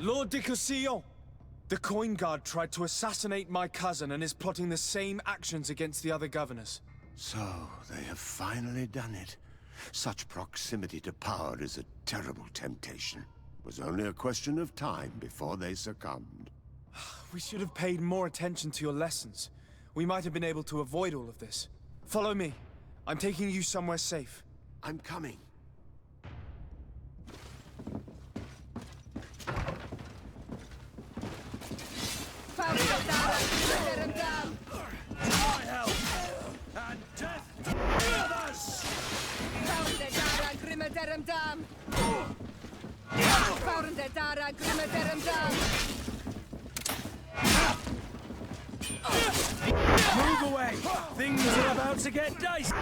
Lord de Cosillon! The coin guard tried to assassinate my cousin and is plotting the same actions against the other governors. So, they have finally done it. Such proximity to power is a terrible temptation. It was only a question of time before they succumbed. We should have paid more attention to your lessons. We might have been able to avoid all of this. Follow me. I'm taking you somewhere safe. I'm coming. My help and death to others! Move away! Things are about to get dicey!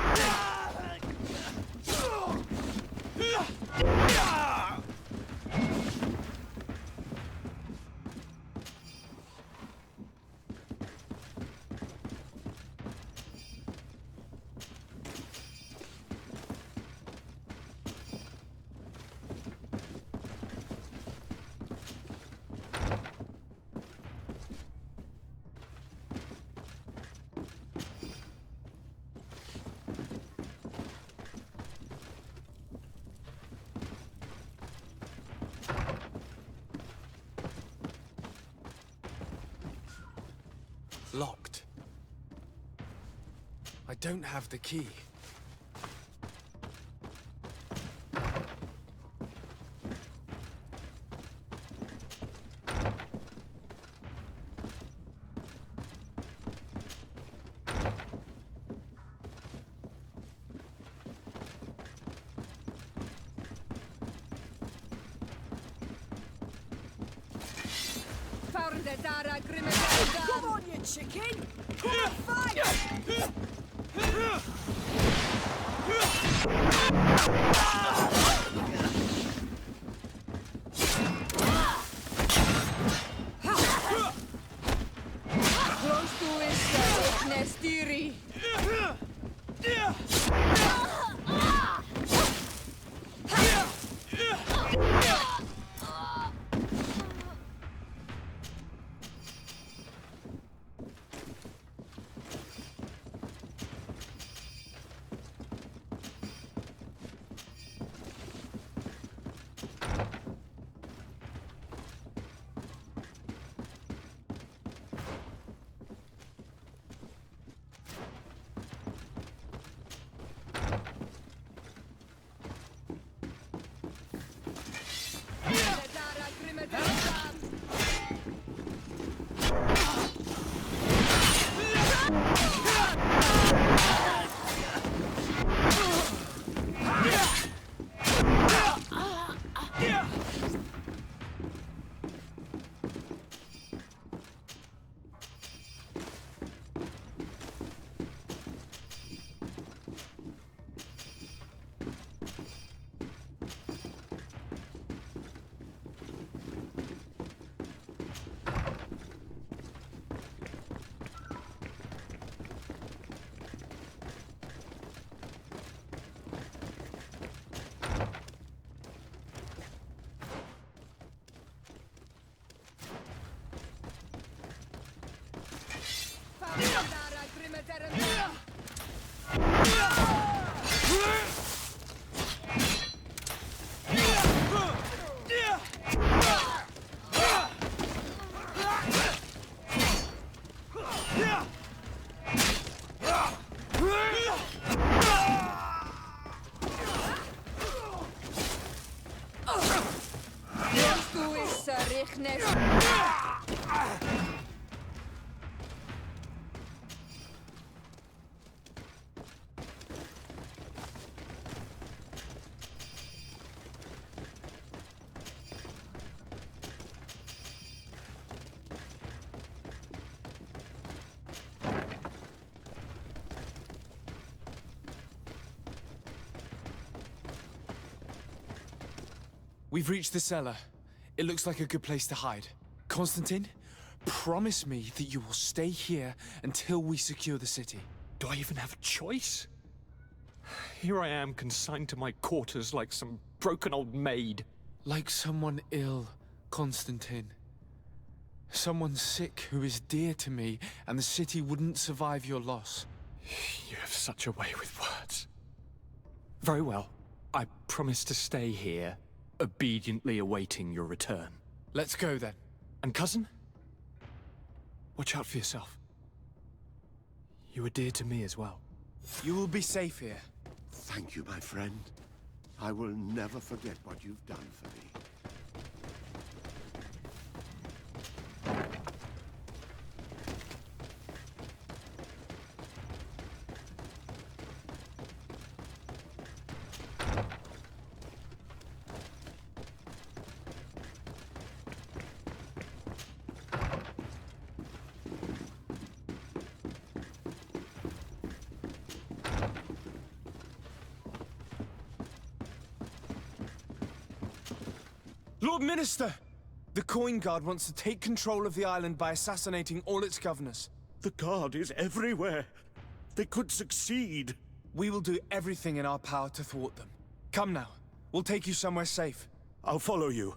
Locked. I don't have the key. Come on, you chicken! Come on, fight! Close to his nestiri. We've reached the cellar. It looks like a good place to hide. Constantin, promise me that you will stay here until we secure the city. Do I even have a choice? Here I am, consigned to my quarters like some broken old maid. Like someone ill Constantin. Someone sick who is dear to me, and the city wouldn't survive your loss. You have such a way with words. Very well. I promise to stay here, obediently awaiting your return. Let's go then. And cousin? Watch out for yourself. You are dear to me as well. You will be safe here. Thank you, my friend. I will never forget what you've done for me. Lord Minister! The Coin Guard wants to take control of the island by assassinating all its governors. The Guard is everywhere. They could succeed. We will do everything in our power to thwart them. Come now. We'll take you somewhere safe. I'll follow you.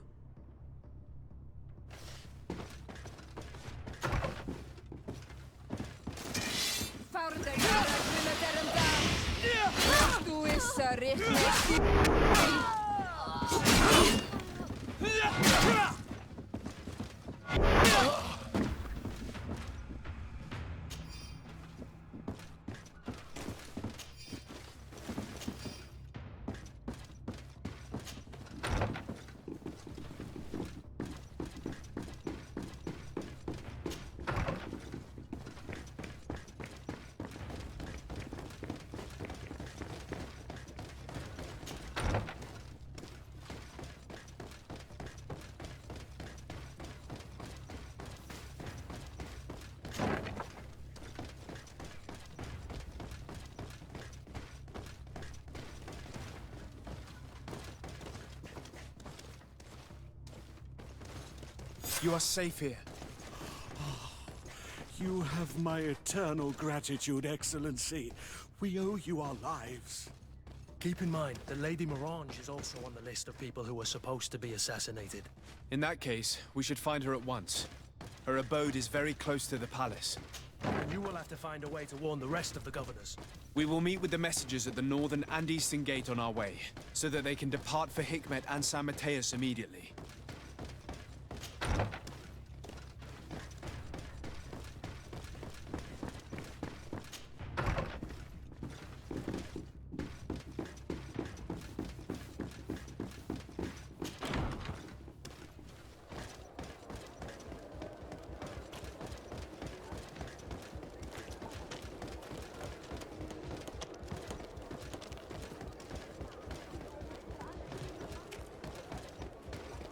You are safe here. You have my eternal gratitude, Excellency. We owe you our lives. Keep in mind that Lady Morange is also on the list of people who are supposed to be assassinated. In that case, we should find her at once. Her abode is very close to the palace. And you will have to find a way to warn the rest of the governors. We will meet with the messengers at the northern and eastern gate on our way, so that they can depart for Hikmet and San Mateus immediately.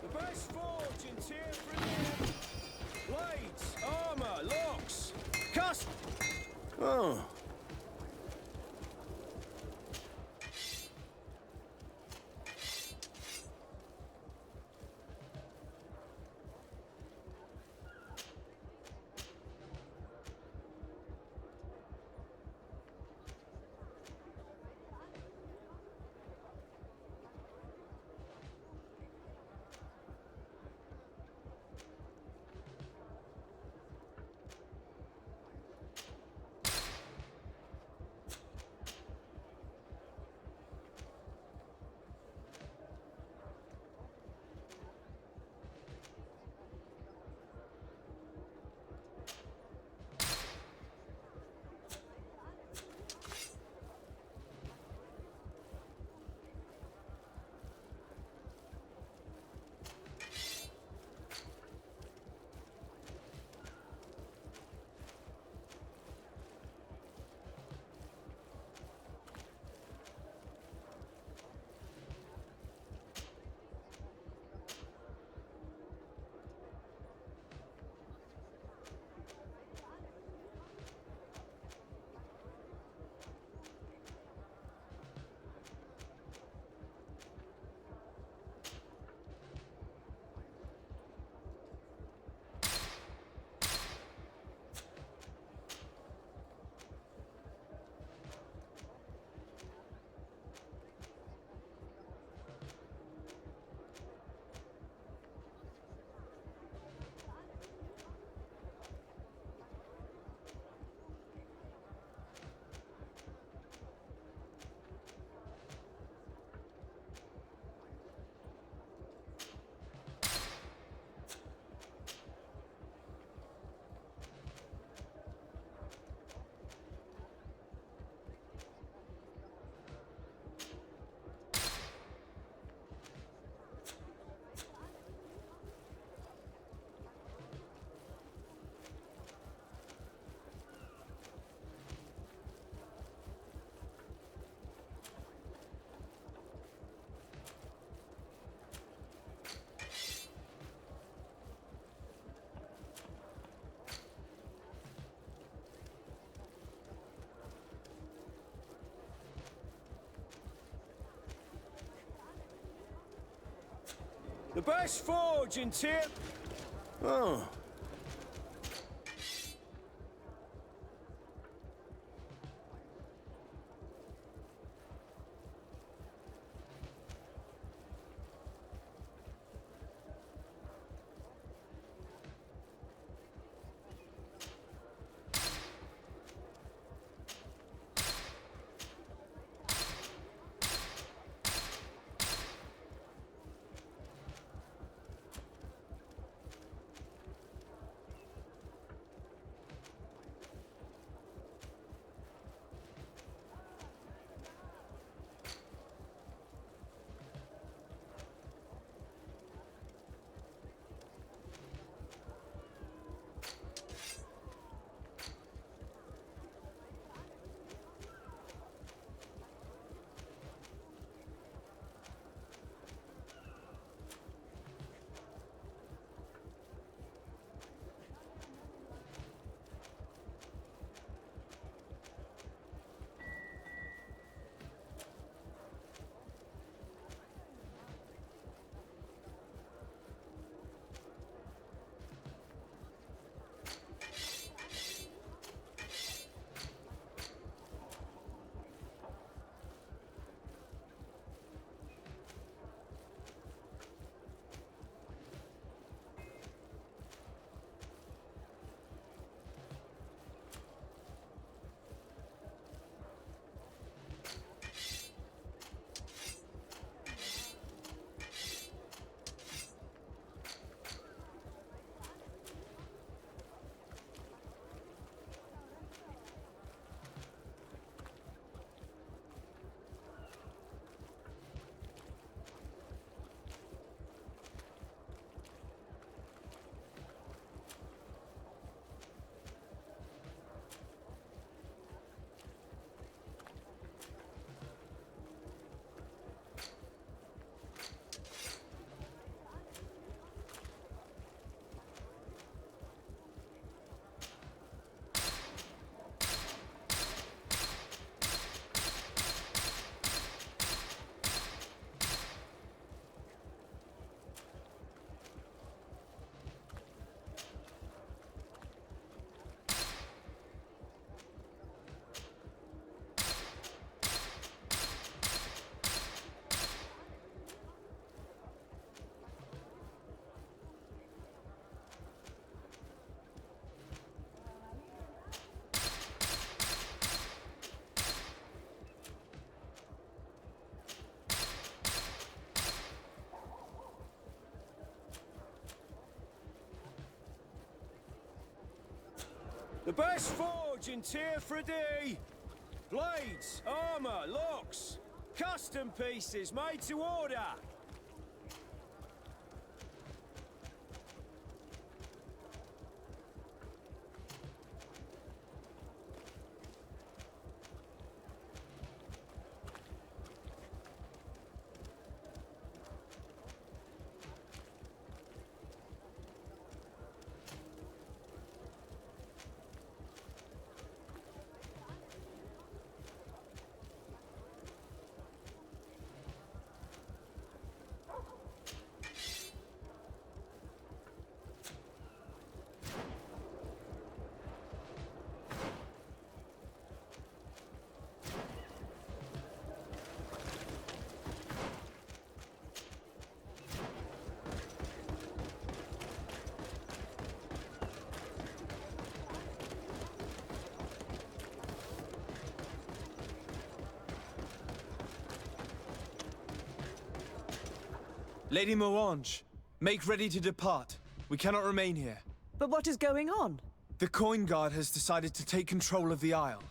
The best fortunes here for you. Blades, armor, locks, cusp. Oh. The best forge in Tyr... Oh. The best forge in Tyr for a day. Blades, armor, locks, custom pieces made to order. Lady Morange, make ready to depart. We cannot remain here. But what is going on? The Coin Guard has decided to take control of the Isle.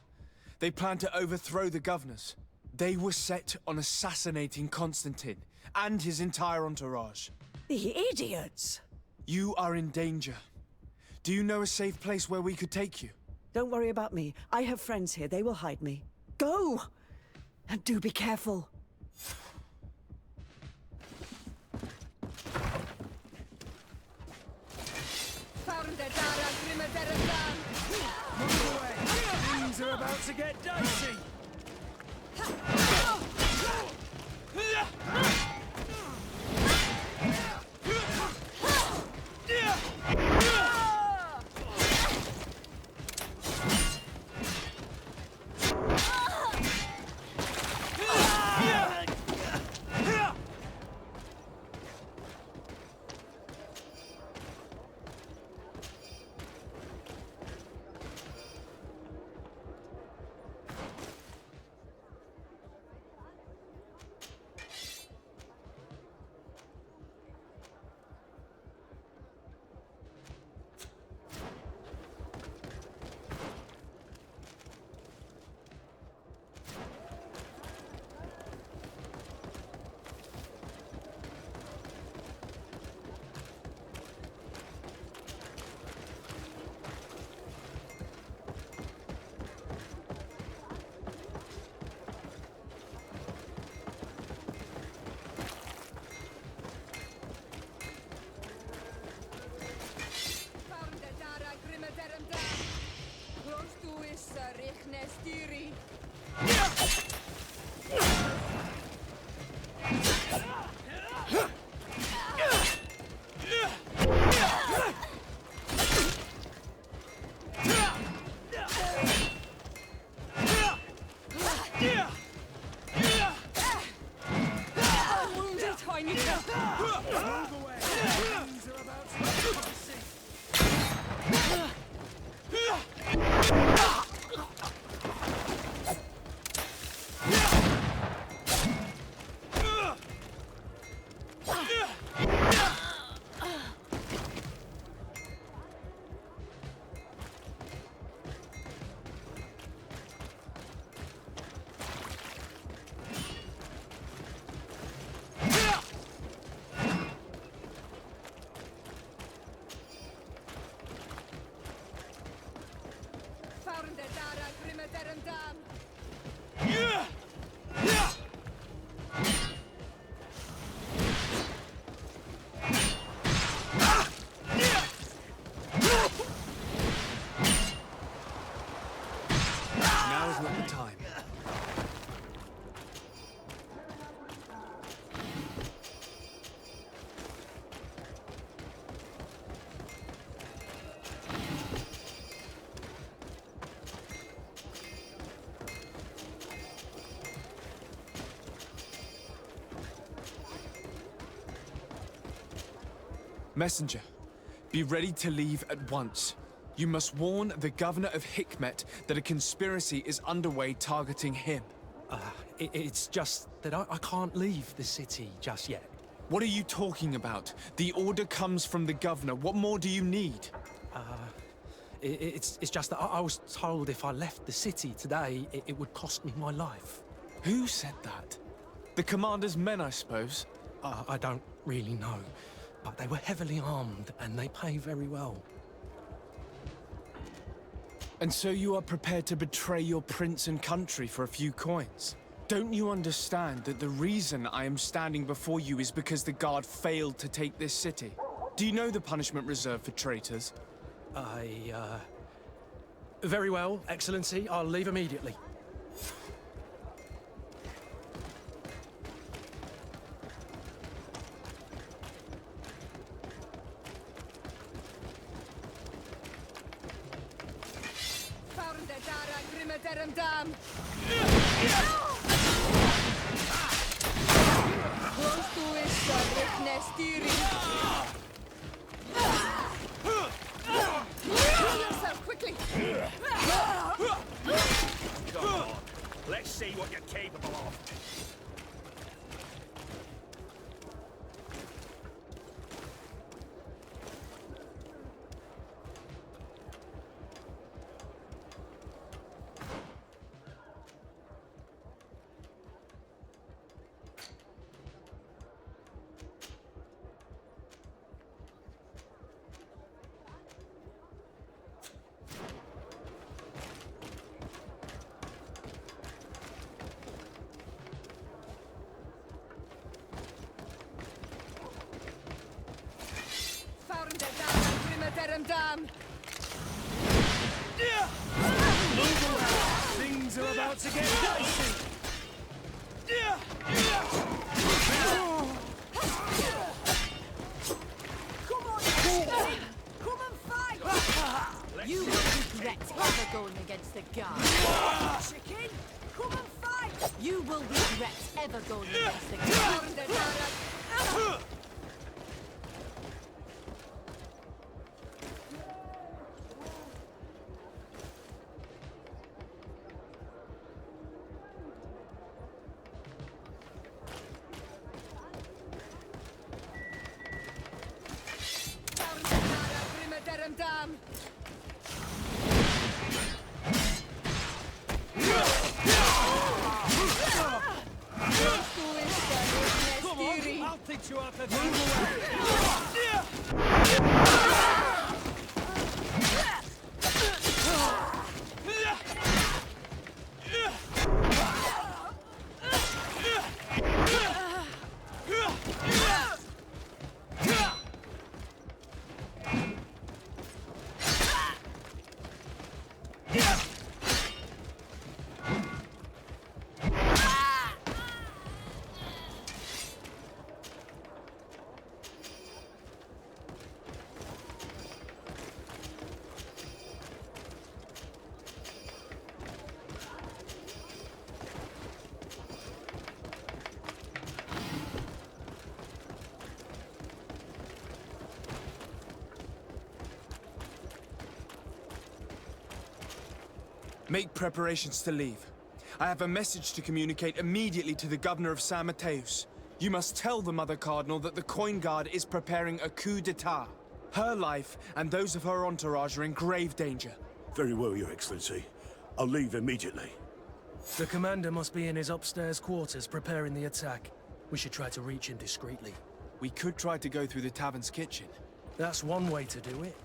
They plan to overthrow the governors. They were set on assassinating Constantin and his entire entourage. The idiots! You are in danger. Do you know a safe place where we could take you? Don't worry about me. I have friends here. They will hide me. Go! And do be careful. Things are about to get dicey. nestiri. Wounded, I need help. Move away! Things are about to Now is not the time. Messenger, be ready to leave at once. You must warn the governor of Hikmet that a conspiracy is underway targeting him. It's just that I can't leave the city just yet. What are you talking about? The order comes from the governor. What more do you need? It's just that I was told if I left the city today, it would cost me my life. Who said that? The commander's men, I suppose. I don't really know, but they were heavily armed and they pay very well. And so you are prepared to betray your prince and country for a few coins? Don't you understand that the reason I am standing before you is because the guard failed to take this city? Do you know the punishment reserved for traitors? Very well, Excellency. I'll leave immediately. Close to it, nestiri. Heal yourself quickly. Come on. Let's see what you're capable of. Things are about to get dicey! Come on, come and fight! You will regret ever going against the guard. Chicken, come and fight! You will regret ever going against the guard. Come on, I'll teach you how to do Make preparations to leave. I have a message to communicate immediately to the governor of San Mateus. You must tell the Mother Cardinal that the Coin Guard is preparing a coup d'etat. Her life and those of her entourage are in grave danger. Very well, Your Excellency. I'll leave immediately. The commander must be in his upstairs quarters preparing the attack. We should try to reach him discreetly. We could try to go through the tavern's kitchen. That's one way to do it.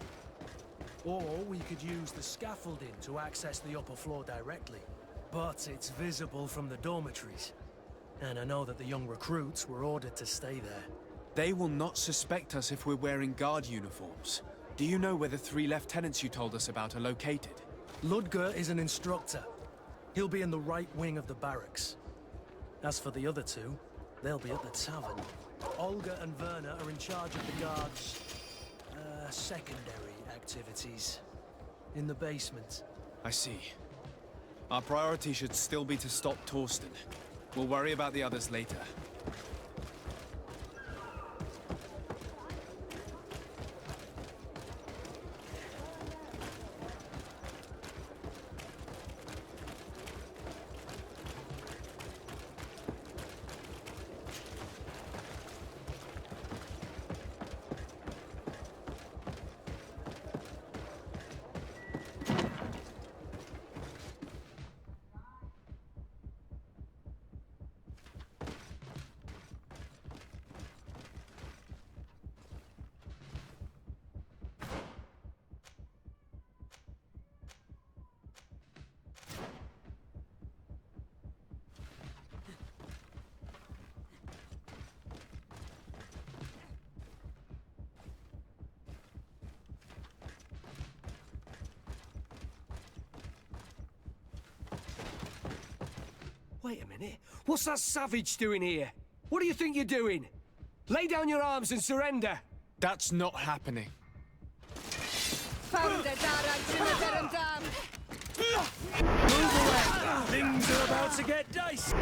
Or we could use the scaffolding to access the upper floor directly. But it's visible from the dormitories. And I know that the young recruits were ordered to stay there. They will not suspect us if we're wearing guard uniforms. Do you know where the 3 lieutenants you told us about are located? Ludger is an instructor. He'll be in the right wing of the barracks. As for the other 2, they'll be at the tavern. Olga and Werner are in charge of the guards' secondary activities. In the basement. I see. Our priority should still be to stop Torsten. We'll worry about the others later. Wait a minute. What's that savage doing here? What do you think you're doing? Lay down your arms and surrender. That's not happening. Move away! Things are about to get dicey!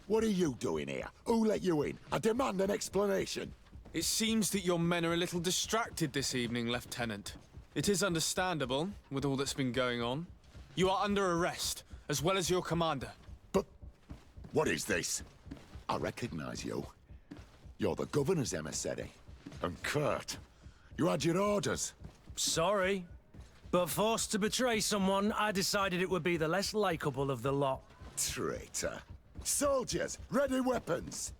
What are you doing here? Who let you in? I demand an explanation. It seems that your men are a little distracted this evening, Lieutenant. It is understandable, with all that's been going on. You are under arrest, as well as your commander. But what is this? I recognize you. You're the governor's emissary. And Kurt, you had your orders. Sorry, but forced to betray someone, I decided it would be the less likable of the lot. Traitor. Soldiers, ready weapons!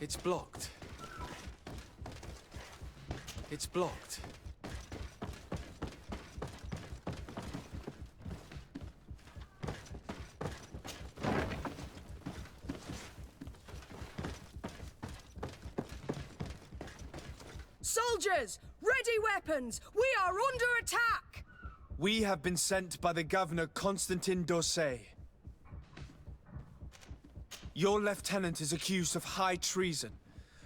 It's blocked. It's blocked. Soldiers! Ready weapons! We are under attack! We have been sent by the governor Constantin d'Orsay. Your lieutenant is accused of high treason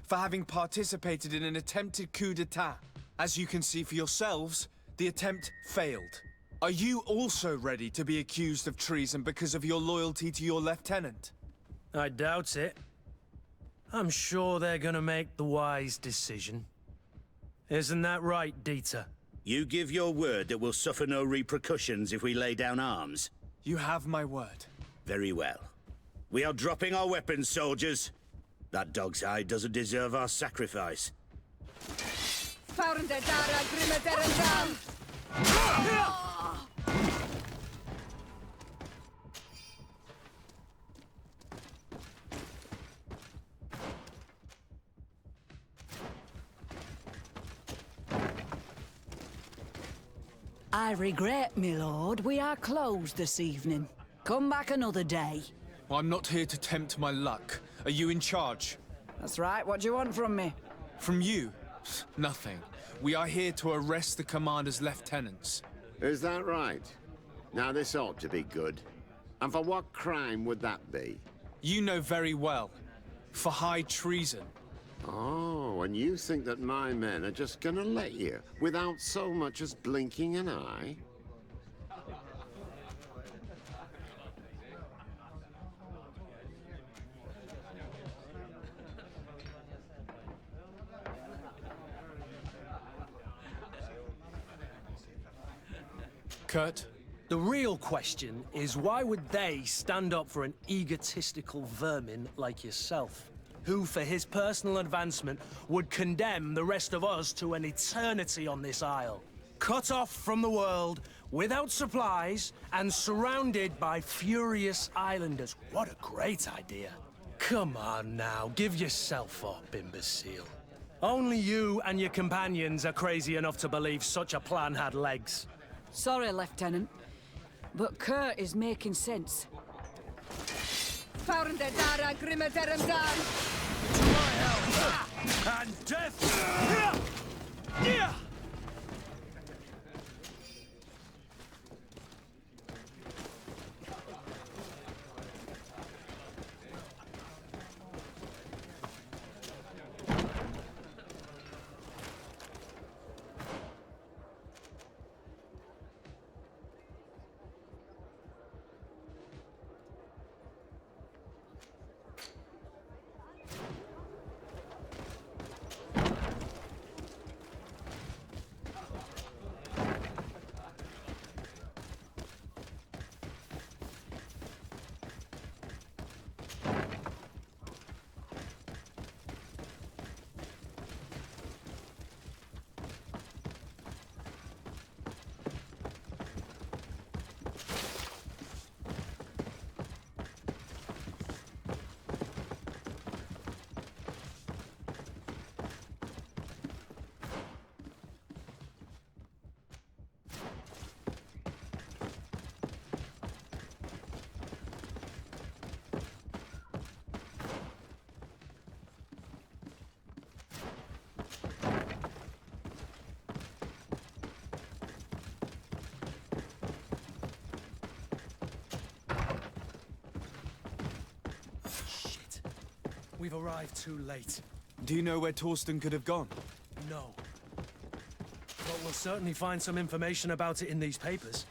for having participated in an attempted coup d'etat. As you can see for yourselves, the attempt failed. Are you also ready to be accused of treason because of your loyalty to your lieutenant? I doubt it. I'm sure they're gonna make the wise decision. Isn't that right, Dieter? You give your word that we'll suffer no repercussions if we lay down arms? You have my word. Very well. We are dropping our weapons, soldiers. That dog's hide doesn't deserve our sacrifice. I regret, my lord, we are closed this evening. Come back another day. I'm not here to tempt my luck. Are you in charge? That's right, what do you want from me? From you? Nothing. We are here to arrest the commander's lieutenants. Is that right? Now this ought to be good. And for what crime would that be? You know very well. For high treason. Oh, and you think that my men are just gonna let you, without so much as blinking an eye? Kurt? The real question is why would they stand up for an egotistical vermin like yourself, who for his personal advancement would condemn the rest of us to an eternity on this isle, cut off from the world, without supplies, and surrounded by furious islanders? What a great idea. Come on now, give yourself up, imbecile. Only you and your companions are crazy enough to believe such a plan had legs. Sorry, Lieutenant, but Kurt is making sense. To my help and death! We've arrived too late. Do you know where Torsten could have gone? No. But we'll certainly find some information about it in these papers.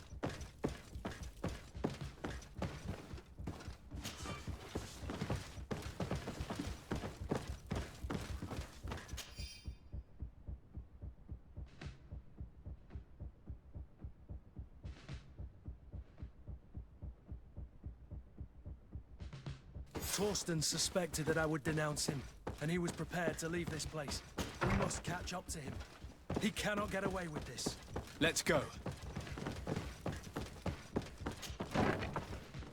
Torsten suspected that I would denounce him, and he was prepared to leave this place. We must catch up to him. He cannot get away with this. Let's go.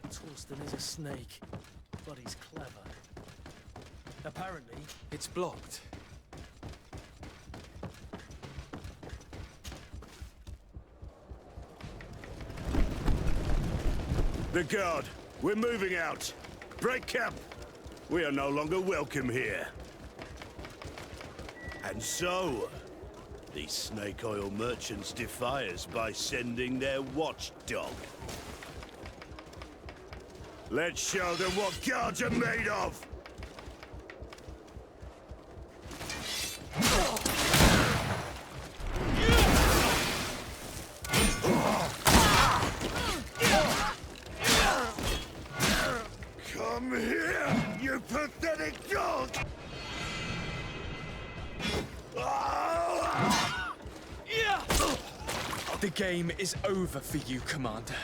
Torsten is a snake, but he's clever. Apparently, It's blocked. The guard, we're moving out. Break camp. We are no longer welcome here. And so, these snake oil merchants defy us by sending their watchdog. Let's show them what guards are made of! Come here, you pathetic dog! The game is over for you, Commander.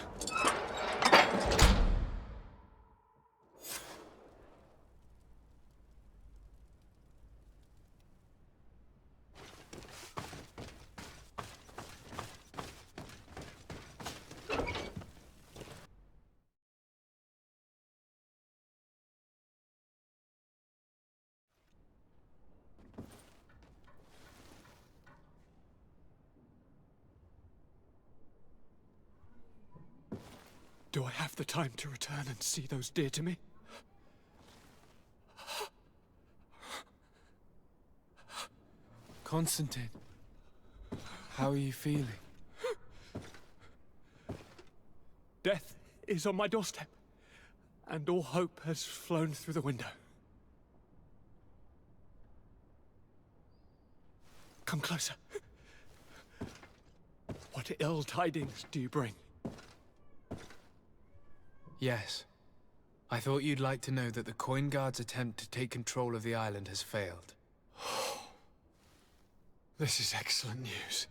Do I have the time to return and see those dear to me? Constantin, how are you feeling? Death is on my doorstep, and all hope has flown through the window. Come closer. What ill tidings do you bring? Yes. I thought you'd like to know that the Coin Guard's attempt to take control of the island has failed. This is excellent news.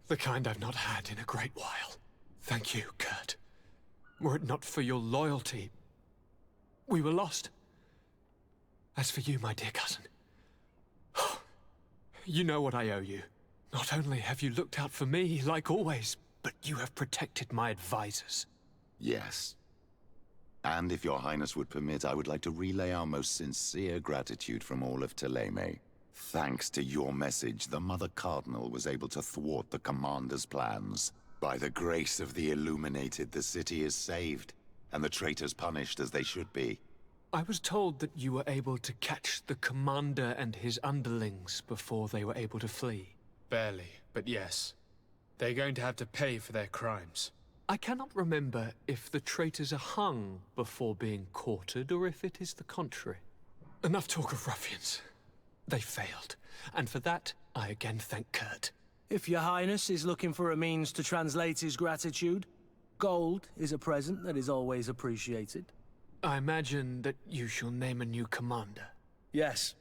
The kind I've not had in a great while. Thank you, Kurt. Were it not for your loyalty, we were lost. As for you, my dear cousin, you know what I owe you. Not only have you looked out for me, like always, but you have protected my advisors. Yes. And if your highness would permit, I would like to relay our most sincere gratitude from all of Thélème. Thanks to your message, the Mother Cardinal was able to thwart the Commander's plans. By the grace of the Illuminated, the city is saved, and the traitors punished as they should be. I was told that you were able to catch the Commander and his underlings before they were able to flee. Barely, but yes. They're going to have to pay for their crimes. I cannot remember if the traitors are hung before being quartered, or if it is the contrary. Enough talk of ruffians. They failed, and for that, I again thank Kurt. if your highness is looking for a means to translate his gratitude, gold is a present that is always appreciated. I imagine that you shall name a new commander. Yes.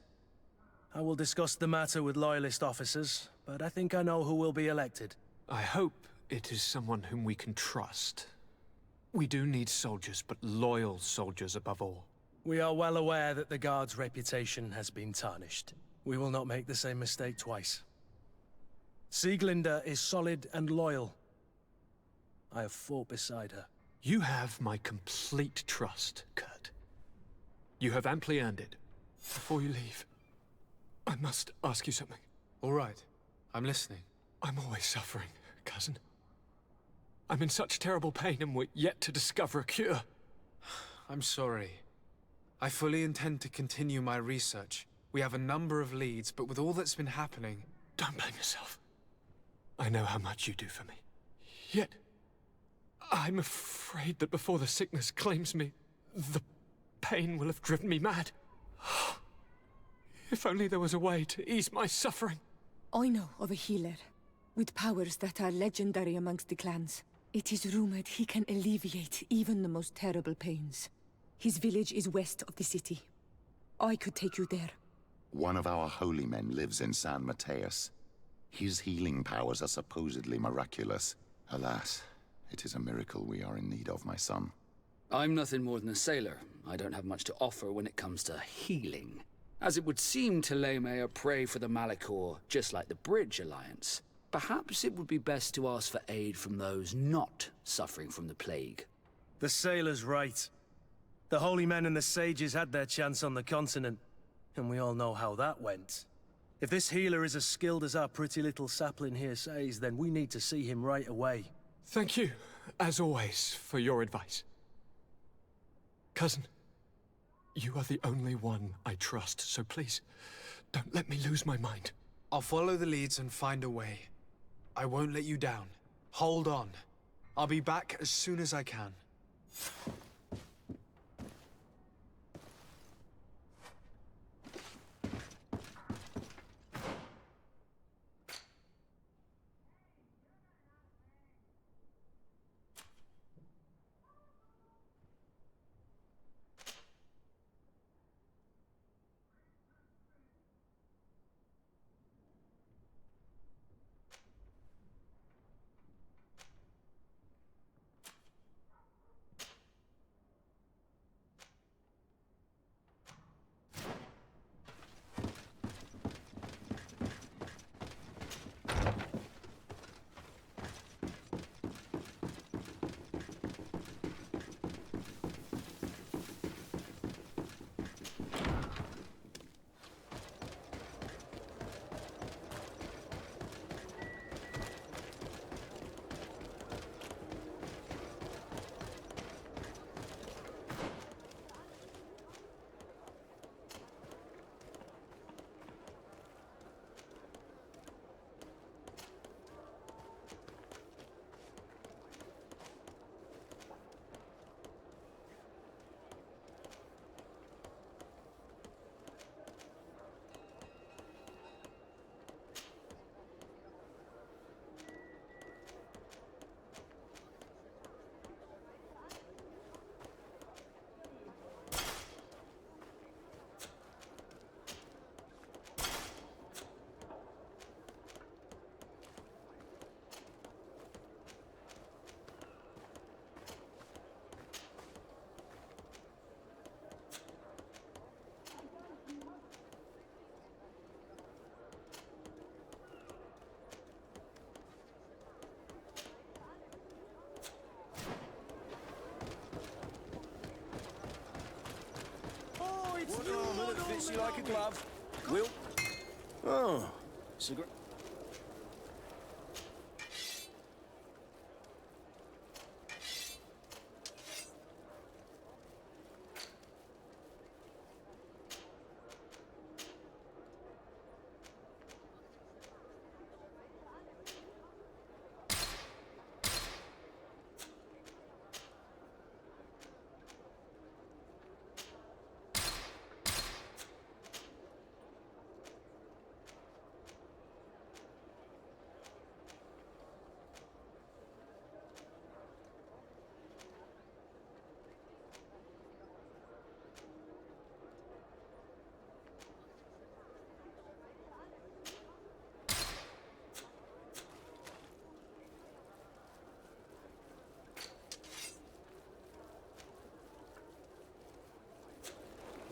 I will discuss the matter with loyalist officers, but I think I know who will be elected. I hope it is someone whom we can trust. We do need soldiers, but loyal soldiers above all. We are well aware that the Guard's reputation has been tarnished. We will not make the same mistake twice. Sieglinde is solid and loyal. I have fought beside her. You have my complete trust, Kurt. You have amply earned it. Before you leave, I must ask you something. All right. I'm listening. I'm always suffering, cousin. I'm in such terrible pain and we're yet to discover a cure. I'm sorry. I fully intend to continue my research. We have a number of leads, but with all that's been happening... Don't blame yourself. I know how much you do for me. Yet, I'm afraid that before the sickness claims me, the pain will have driven me mad. If only there was a way to ease my suffering. I know of a healer, with powers that are legendary amongst the clans. It is rumored he can alleviate even the most terrible pains. His village is west of the city. I could take you there. One of our holy men lives in San Mateus. His healing powers are supposedly miraculous. Alas, it is a miracle we are in need of, my son. I'm nothing more than a sailor. I don't have much to offer when it comes to healing. As it would seem Thélème are prey for the Malachor, just like the Bridge Alliance. Perhaps it would be best to ask for aid from those not suffering from the plague. The sailor's right. The holy men and the sages had their chance on the continent. And we all know how that went. If this healer is as skilled as our pretty little sapling here says, then we need to see him right away. Thank you, as always, for your advice. Cousin, you are the only one I trust, so please, don't let me lose my mind. I'll follow the leads and find a way. I won't let you down. Hold on. I'll be back as soon as I can. What armor that fits you like a glove? Will? Oh, cigarette.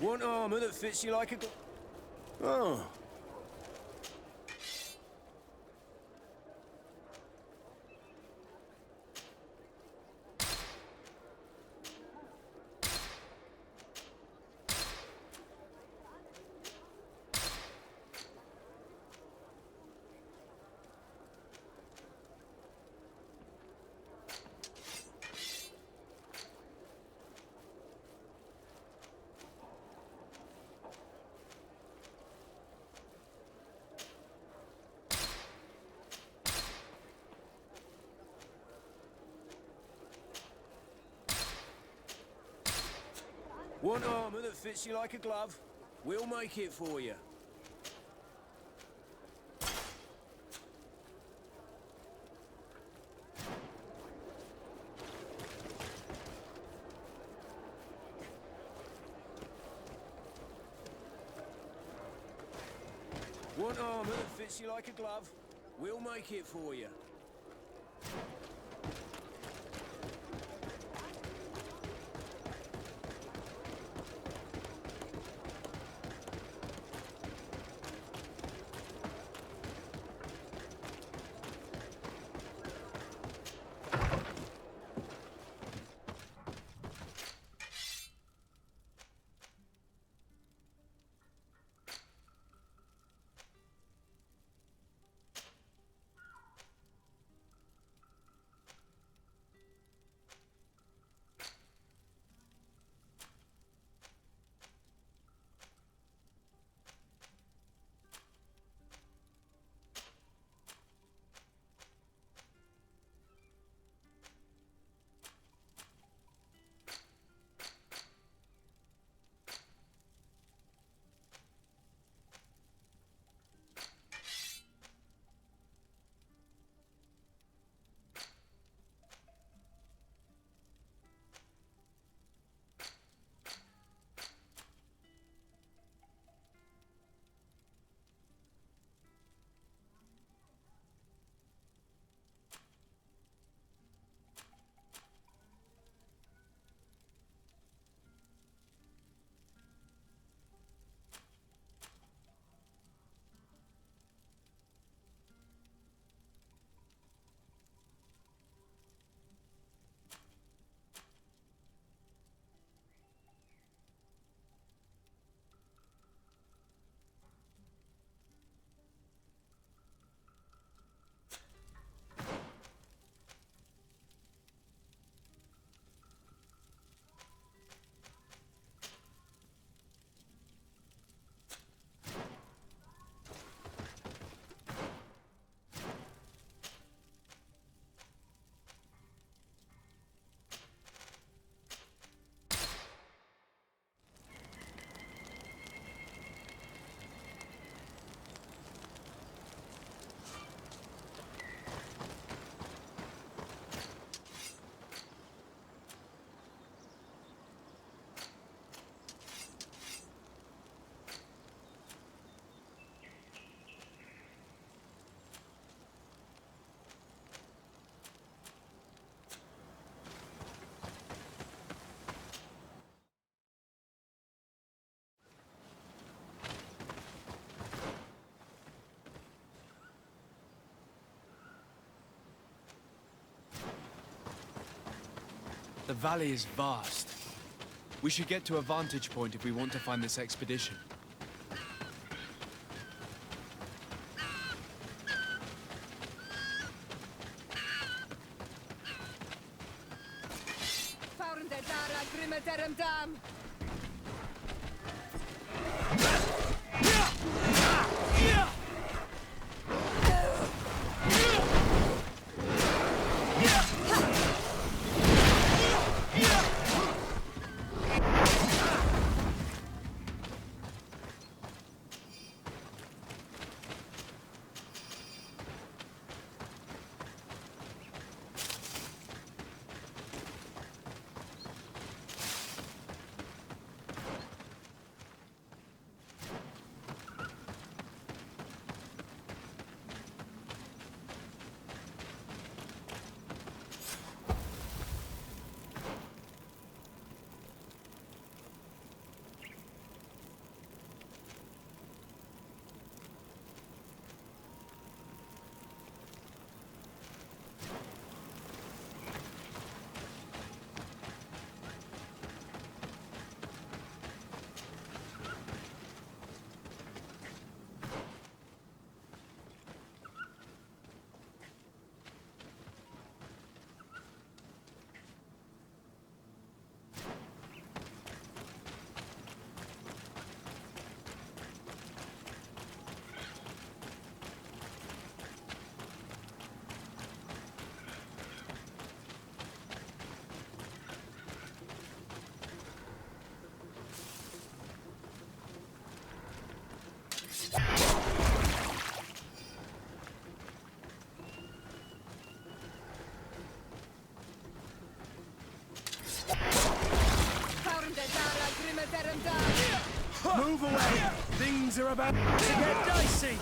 Want armor that fits you like a glove? Oh. Want armor that fits you like a glove? We'll make it for you. Want armor that fits you like a glove? We'll make it for you. The valley is vast. We should get to a vantage point if we want to find this expedition. Move away! Things are about to get dicey!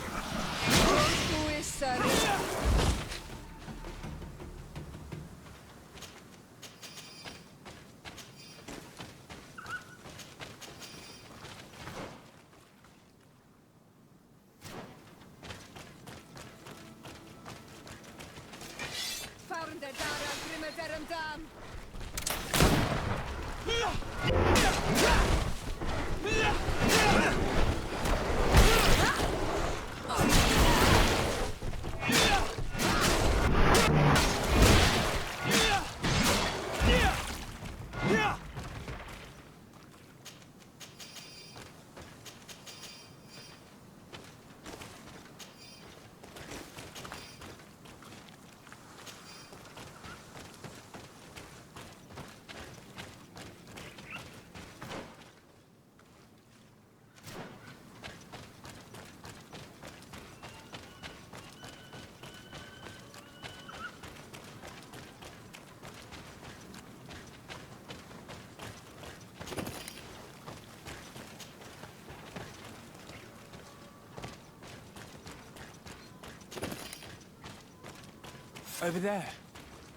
Over there.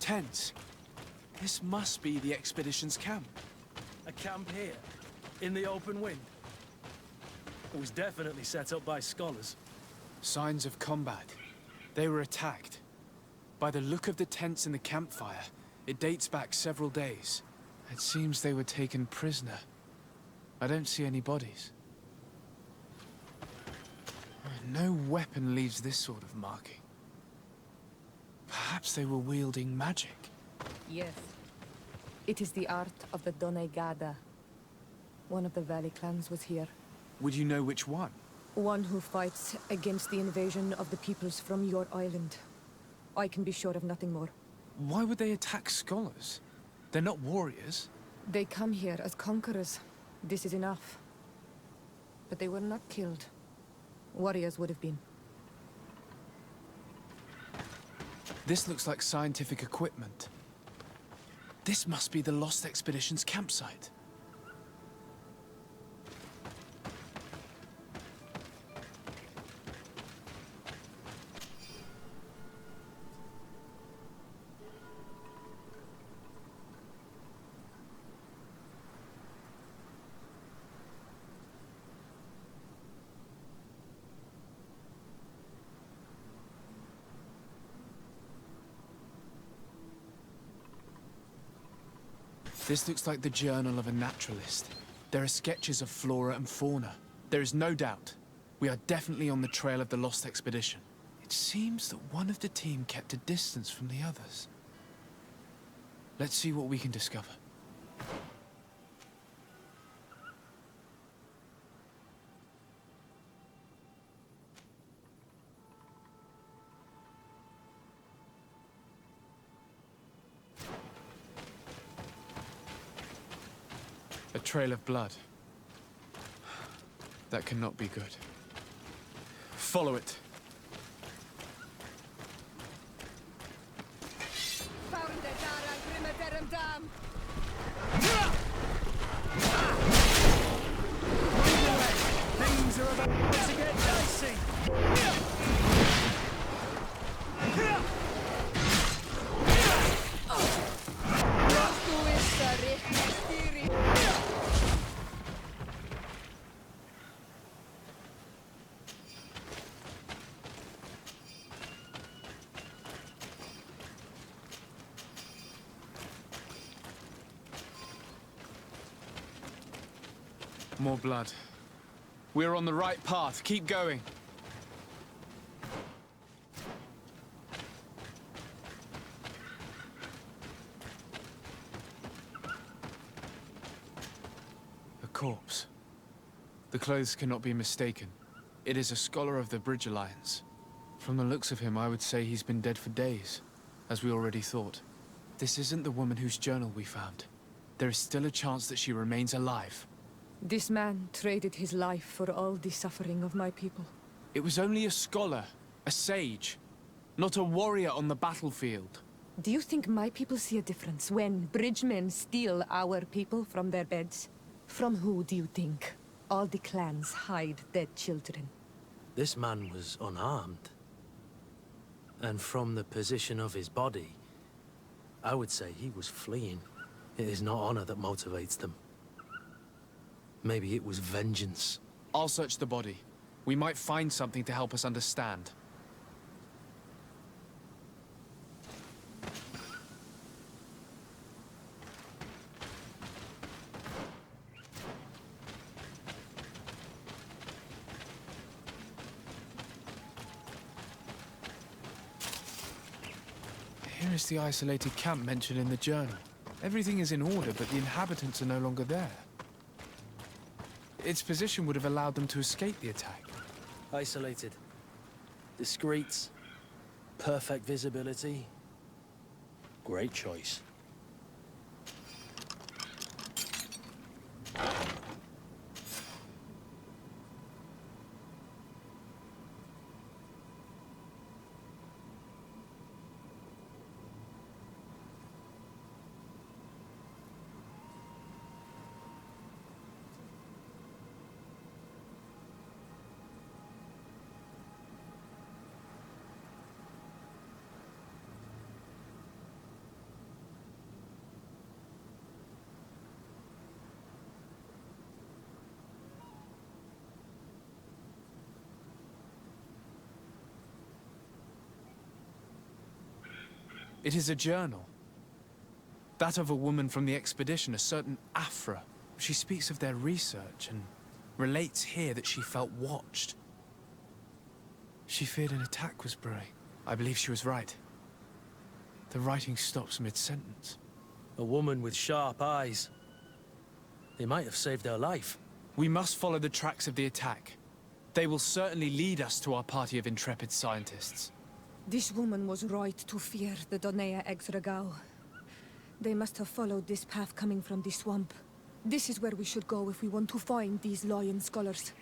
Tents. This must be the expedition's camp. A camp here? In the open wind? It was definitely set up by scholars. Signs of combat. They were attacked. By the look of the tents and the campfire, it dates back several days. It seems they were taken prisoner. I don't see any bodies. No weapon leaves this sort of marking. Perhaps they were wielding magic. Yes. It is the art of the Donegada. One of the valley clans was here. Would you know which one? One who fights against the invasion of the peoples from your island. I can be sure of nothing more. Why would they attack scholars? They're not warriors. They come here as conquerors. This is enough. But they were not killed. Warriors would have been. This looks like scientific equipment. This must be the Lost Expedition's campsite. This looks like the journal of a naturalist. There are sketches of flora and fauna. There is no doubt. We are definitely on the trail of the lost expedition. It seems that one of the team kept a distance from the others. Let's see what we can discover. A trail of blood. That cannot be good. Follow it. Things are about to get dicey. More blood. We're on the right path. Keep going. A corpse. The clothes cannot be mistaken. It is a scholar of the Bridge Alliance. From the looks of him, I would say he's been dead for days, as we already thought. This isn't the woman whose journal we found. There is still a chance that she remains alive. This man traded his life for all the suffering of my people. It was only a scholar, a sage, not a warrior on the battlefield. Do you think my people see a difference when bridgemen steal our people from their beds? From who do you think all the clans hide dead children? This man was unarmed. And from the position of his body, I would say he was fleeing. It is not honor that motivates them. Maybe it was vengeance. I'll search the body. We might find something to help us understand. Here is the isolated camp mentioned in the journal. Everything is in order, but the inhabitants are no longer there. Its position would have allowed them to escape the attack. Isolated. Discreet. Perfect visibility. Great choice. It is a journal. That of a woman from the expedition, a certain Aphra. She speaks of their research and relates here that she felt watched. She feared an attack was brewing. I believe she was right. The writing stops mid-sentence. A woman with sharp eyes. They might have saved her life. We must follow the tracks of the attack. They will certainly lead us to our party of intrepid scientists. This woman was right to fear the Donea Exregao. They must have followed this path coming from the swamp. This is where we should go if we want to find these lion scholars.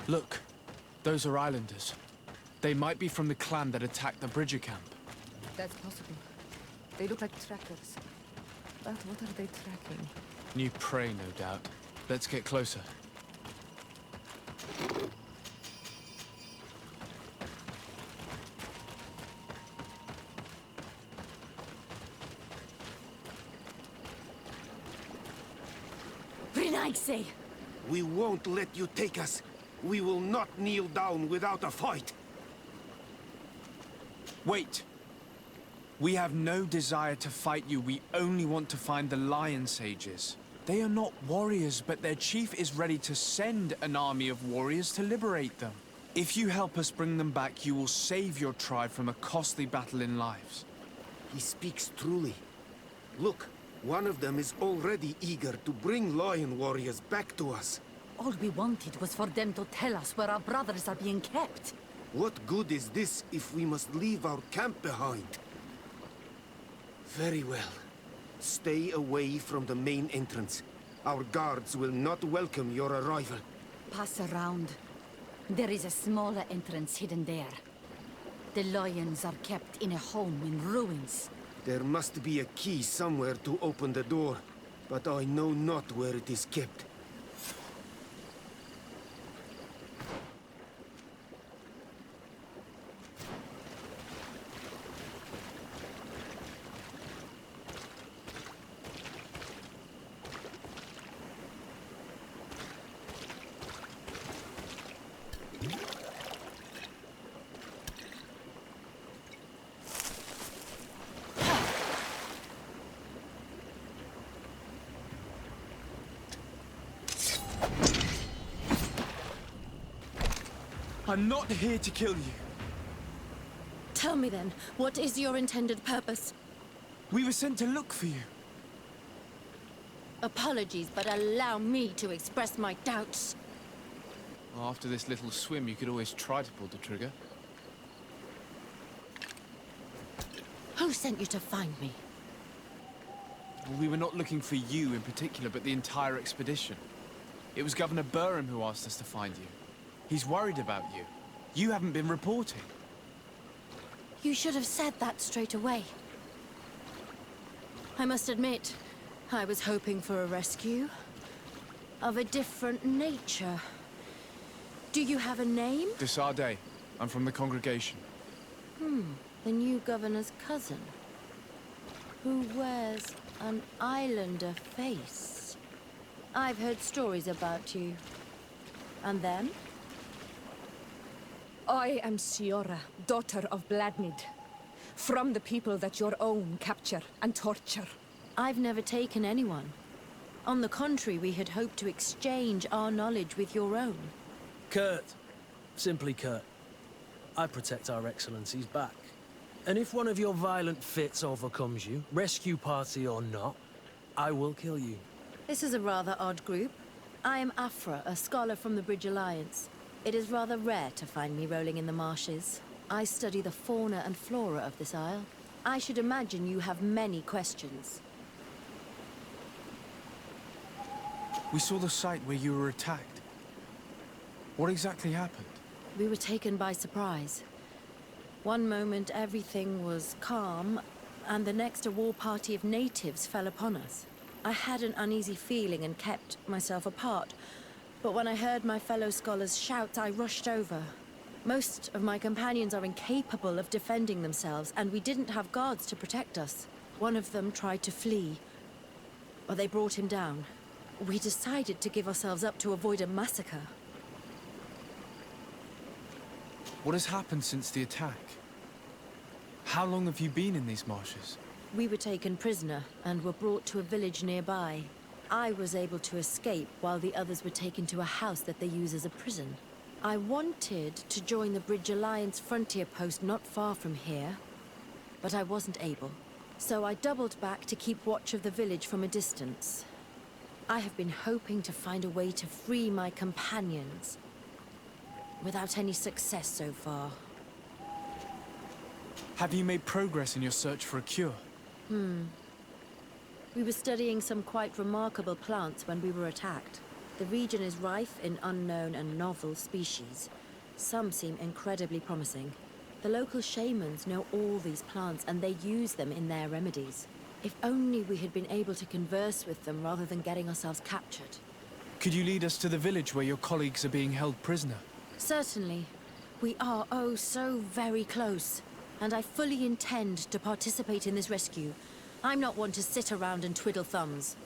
Look, those are islanders. They might be from the clan that attacked the Bridger camp. That's possible. They look like trackers. But what are they tracking? New prey, no doubt. Let's get closer. Renaigse! We won't let you take us. We will not kneel down without a fight. Wait! We have no desire to fight you. We only want to find the Lion Sages. They are not warriors, but their chief is ready to send an army of warriors to liberate them. If you help us bring them back, you will save your tribe from a costly battle in lives. He speaks truly. Look, one of them is already eager to bring lion warriors back to us. All we wanted was for them to tell us where our brothers are being kept. What good is this if we must leave our camp behind? Very well. Stay away from the main entrance. Our guards will not welcome your arrival. Pass around. There is a smaller entrance hidden there. The lions are kept in a home in ruins. There must be a key somewhere to open the door, but I know not where it is kept. I'm not here to kill you. Tell me then, what is your intended purpose? We were sent to look for you. Apologies, but allow me to express my doubts. After this little swim, you could always try to pull the trigger. Who sent you to find me? We were not looking for you in particular, but the entire expedition. It was Governor Burham who asked us to find you. He's worried about you. You haven't been reporting. You should have said that straight away. I must admit, I was hoping for a rescue. Of a different nature. Do you have a name? Desarde. I'm from the congregation. The new governor's cousin. Who wears an islander face. I've heard stories about you. And then? I am Siora, daughter of Bladnid. From the people that your own capture and torture. I've never taken anyone. On the contrary, we had hoped to exchange our knowledge with your own. Kurt. Simply Kurt. I protect our excellency's back. And if one of your violent fits overcomes you, rescue party or not, I will kill you. This is a rather odd group. I am Aphra, a scholar from the Bridge Alliance. It is rather rare to find me rolling in the marshes. I study the fauna and flora of this isle. I should imagine you have many questions. We saw the site where you were attacked. What exactly happened? We were taken by surprise. One moment everything was calm, and the next a war party of natives fell upon us. I had an uneasy feeling and kept myself apart. But when I heard my fellow scholars shout, I rushed over. Most of my companions are incapable of defending themselves, and we didn't have guards to protect us. One of them tried to flee, but they brought him down. We decided to give ourselves up to avoid a massacre. What has happened since the attack? How long have you been in these marshes? We were taken prisoner and were brought to a village nearby. I was able to escape while the others were taken to a house that they use as a prison. I wanted to join the Bridge Alliance frontier post not far from here, but I wasn't able. So I doubled back to keep watch of the village from a distance. I have been hoping to find a way to free my companions, without any success so far. Have you made progress in your search for a cure? We were studying some quite remarkable plants when we were attacked. The region is rife in unknown and novel species. Some seem incredibly promising. The local shamans know all these plants and they use them in their remedies. If only we had been able to converse with them rather than getting ourselves captured. Could you lead us to the village where your colleagues are being held prisoner? Certainly. We are, oh, so very close. And I fully intend to participate in this rescue. I'm not one to sit around and twiddle thumbs.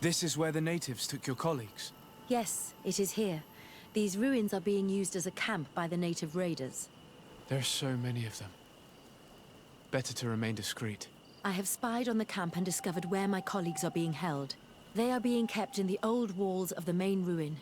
This is where the natives took your colleagues? Yes, it is here. These ruins are being used as a camp by the native raiders. There are so many of them. Better to remain discreet. I have spied on the camp and discovered where my colleagues are being held. They are being kept in the old walls of the main ruin,